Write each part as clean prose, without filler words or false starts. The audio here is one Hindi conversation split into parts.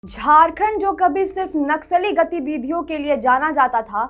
झारखंड जो कभी सिर्फ नक्सली गतिविधियों के लिए जाना जाता था,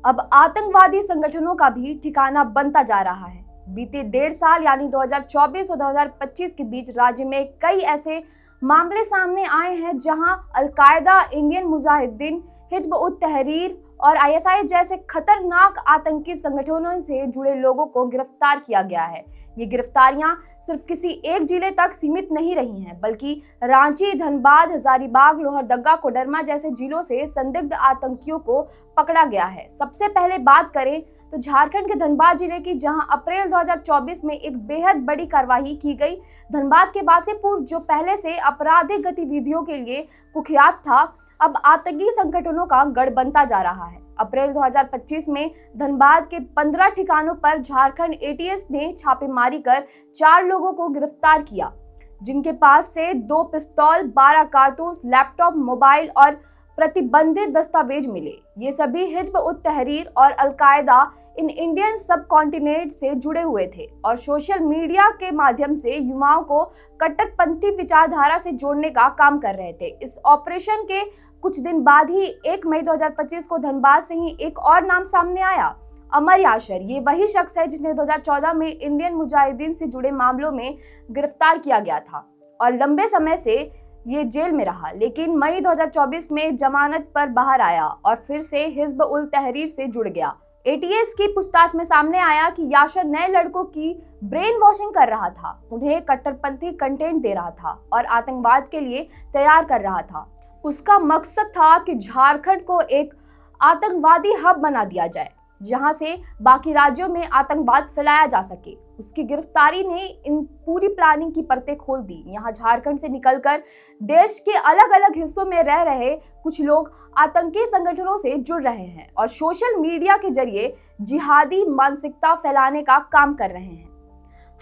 अब आतंकवादी संगठनों का भी ठिकाना बनता जा रहा है। बीते 1.5 साल यानी 2024 और 2025 के बीच राज्य में कई ऐसे मामले सामने आए हैं जहां अल-कायदा, इंडियन मुजाहिदीन, हिजब उत तहरीर और आईएसआई जैसे खतरनाक आतंकी संगठनों से जुड़े लोगों को गिरफ्तार किया गया है। ये गिरफ्तारियां सिर्फ किसी एक जिले तक सीमित नहीं रही हैं, बल्कि रांची, धनबाद, हजारीबाग, लोहरदगा, कोडरमा जैसे जिलों से संदिग्ध आतंकियों को पकड़ा गया है। सबसे पहले बात करें तो झारखंड के धनबाद जिले की, जहां अप्रैल 2024 में एक बेहद बड़ी कार्रवाई की गई। धनबाद के बासीपुर, जो पहले से आपराधिक गतिविधियों के लिए कुख्यात था, अब आतंकी संगठनों का गढ़ बनता जा रहा है। अप्रैल 2025 में धनबाद के 15 ठिकानों पर झारखंड एटीएस ने छापेमारी कर 4 लोगों को गिरफ्तार किया, जिनके पास से 2 पिस्तौल, 12 कारतूस, लैपटॉप, मोबाइल और प्रतिबंधित दस्तावेज मिले। ये सभी हिजब उत तहरीर और अल-कायदा इन इंडियन सब कॉन्टिनेंट से जुड़े हुए थे और सोशल मीडिया के माध्यम से युवाओं को कट्टरपंथी विचारधारा से जोड़ने का काम कर रहे थे। इस ऑपरेशन के कुछ दिन बाद ही 1 मई 2025 को धनबाद से ही एक और नाम सामने आया, अमर याशर। ये वही शख्स है जिन्हें 2014 में इंडियन मुजाहिदीन से जुड़े मामलों में गिरफ्तार किया गया था और लंबे समय से ये जेल में रहा, लेकिन मई 2024 में जमानत पर बाहर आया और फिर से हिजब उल तहरीर से जुड़ गया। एटीएस की पूछताछ में सामने आया कि याशर नए लड़कों की ब्रेन वॉशिंग कर रहा था, उन्हें कट्टरपंथी कंटेंट दे रहा था और आतंकवाद के लिए तैयार कर रहा था। उसका मकसद था कि झारखंड को एक आतंकवादी हब बना दिया जाए, जहां से बाकी राज्यों में आतंकवाद फैलाया जा सके। उसकी गिरफ्तारी ने इन पूरी प्लानिंग की परतें खोल दी। यहाँ झारखंड से निकलकर देश के अलग अलग हिस्सों में रह रहे कुछ लोग आतंकी संगठनों से जुड़ रहे हैं और सोशल मीडिया के जरिए जिहादी मानसिकता फैलाने का काम कर रहे हैं।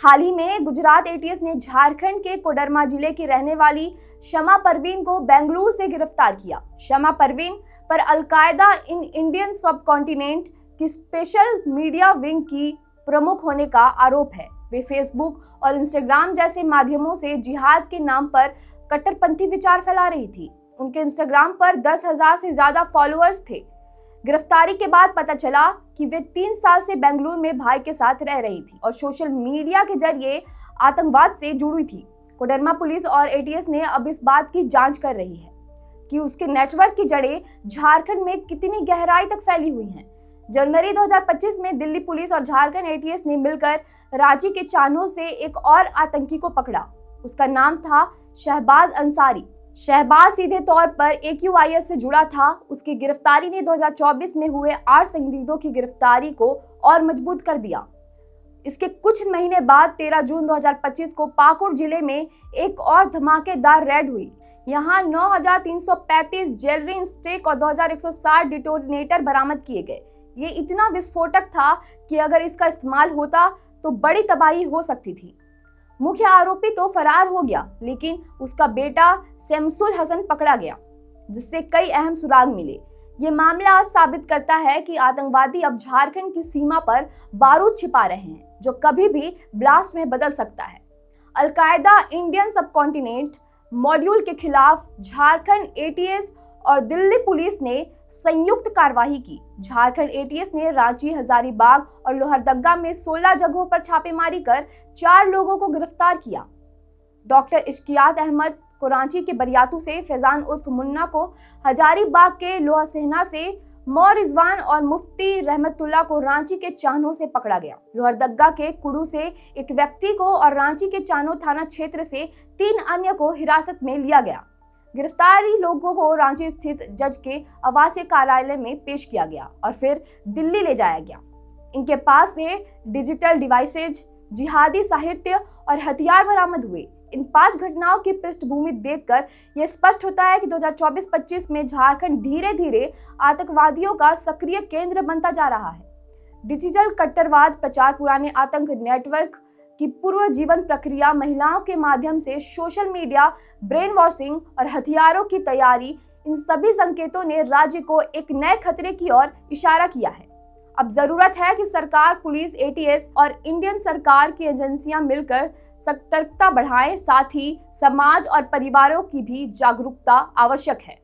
हाल ही में गुजरात एटीएस ने झारखंड के कोडरमा जिले की रहने वाली शमा परवीन को बेंगलुरु से गिरफ्तार किया। शमा परवीन पर अल-कायदा इन इंडियन सब कॉन्टिनेंट की स्पेशल मीडिया विंग की प्रमुख होने का आरोप है। वे फेसबुक और इंस्टाग्राम जैसे माध्यमों से जिहाद के नाम पर कट्टरपंथी विचार फैला रही थी। उनके इंस्टाग्राम पर 10,000 से ज्यादा फॉलोअर्स थे। गिरफ्तारी के बाद पता चला कि वे 3 साल से बेंगलुरु में भाई के साथ रह रही थी और सोशल मीडिया के जरिए आतंकवाद से जुड़ी थी। कोडरमा पुलिस और एटीएस ने अब इस बात की जांच कर रही है कि उसके नेटवर्क की जड़ें झारखंड में कितनी गहराई तक फैली हुई हैं। जनवरी 2025 में दिल्ली पुलिस और झारखंड एटीएस ने मिलकर रांची के चान्हो से एक और आतंकी को पकड़ा। उसका नाम था शहबाज अंसारी। शहबाज सीधे तौर पर AQIS से जुड़ा था। उसकी गिरफ्तारी ने 2024 में हुए 8 संदिग्धों की गिरफ्तारी को और मजबूत कर दिया। इसके कुछ महीने बाद 13 जून 2025 को पाकुड़ जिले में एक और धमाकेदार रेड हुई। यहाँ 9,335 ज्वेलरी स्टिक और 2,160 डिटोनेटर बरामद किए गए। ये इतना विस्फोटक था कि अगर इसका इस्तेमाल होता तो बड़ी तबाही हो सकती थी। मुख्य आरोपी तो फरार हो गया, लेकिन उसका बेटा शमसुल हसन पकड़ा गया, जिससे कई अहम सुराग मिले। ये मामला आज साबित करता है कि आतंकवादी अब झारखंड की सीमा पर बारूद छिपा रहे हैं, जो कभी भी ब्लास्ट में बदल सकता है। अल-कायदा इंडियन सब कॉन्टिनेंट मॉड्यूल के खिलाफ झारखंड एटीएस और दिल्ली पुलिस ने संयुक्त कार्रवाई की। झारखंड एटीएस ने रांची, हजारीबाग और लोहरदगा में 16 जगहों पर छापेमारी कर 4 लोगों को गिरफ्तार किया। डॉक्टर इश्कियात अहमद को रांची के बरियातू से, फैजान उर्फ मुन्ना को हजारीबाग के लोहासेना से, रिजवान और मुफ्ती रहमतुल्लाह को रांची के चान्हो से पकड़ा गया। लोहरदगा के कुड़ू से एक व्यक्ति को और रांची के चान्हो थाना क्षेत्र से 3 अन्य को हिरासत में लिया गया। गिरफ्तारी लोगों को रांची स्थित जज के आवासीय कार्यालय में पेश किया गया और फिर दिल्ली ले जाया गया। इनके पास से डिजिटल डिवाइसेज, जिहादी साहित्य और हथियार बरामद हुए। इन 5 घटनाओं की पृष्ठभूमि देखकर यह स्पष्ट होता है कि 2024-25 में झारखंड धीरे धीरे आतंकवादियों का सक्रिय केंद्र बनता जा रहा है। डिजिटल कट्टरवाद प्रचार, पुराने आतंक नेटवर्क की पूर्व जीवन प्रक्रिया, महिलाओं के माध्यम से सोशल मीडिया, ब्रेन वॉशिंग और हथियारों की तैयारी, इन सभी संकेतों ने राज्य को एक नए खतरे की ओर इशारा किया है। अब जरूरत है कि सरकार, पुलिस, एटीएस और इंडियन सरकार की एजेंसियां मिलकर सतर्कता बढ़ाएं, साथ ही समाज और परिवारों की भी जागरूकता आवश्यक है,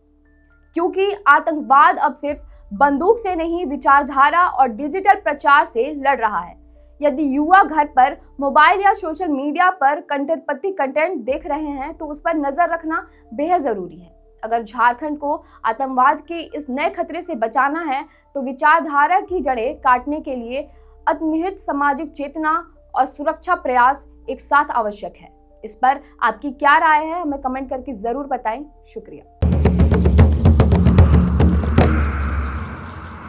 क्योंकि आतंकवाद अब सिर्फ बंदूक से नहीं, विचारधारा और डिजिटल प्रचार से लड़ रहा है। यदि युवा घर पर मोबाइल या सोशल मीडिया पर कट्टरपंथी कंटेंट देख रहे हैं तो उस पर नजर रखना बेहद जरूरी है। अगर झारखंड को आतंकवाद के इस नए खतरे से बचाना है तो विचारधारा की जड़ें काटने के लिए अंतर्निहित सामाजिक चेतना और सुरक्षा प्रयास एक साथ आवश्यक है। इस पर आपकी क्या राय है, हमें कमेंट करके जरूर बताएं। शुक्रिया।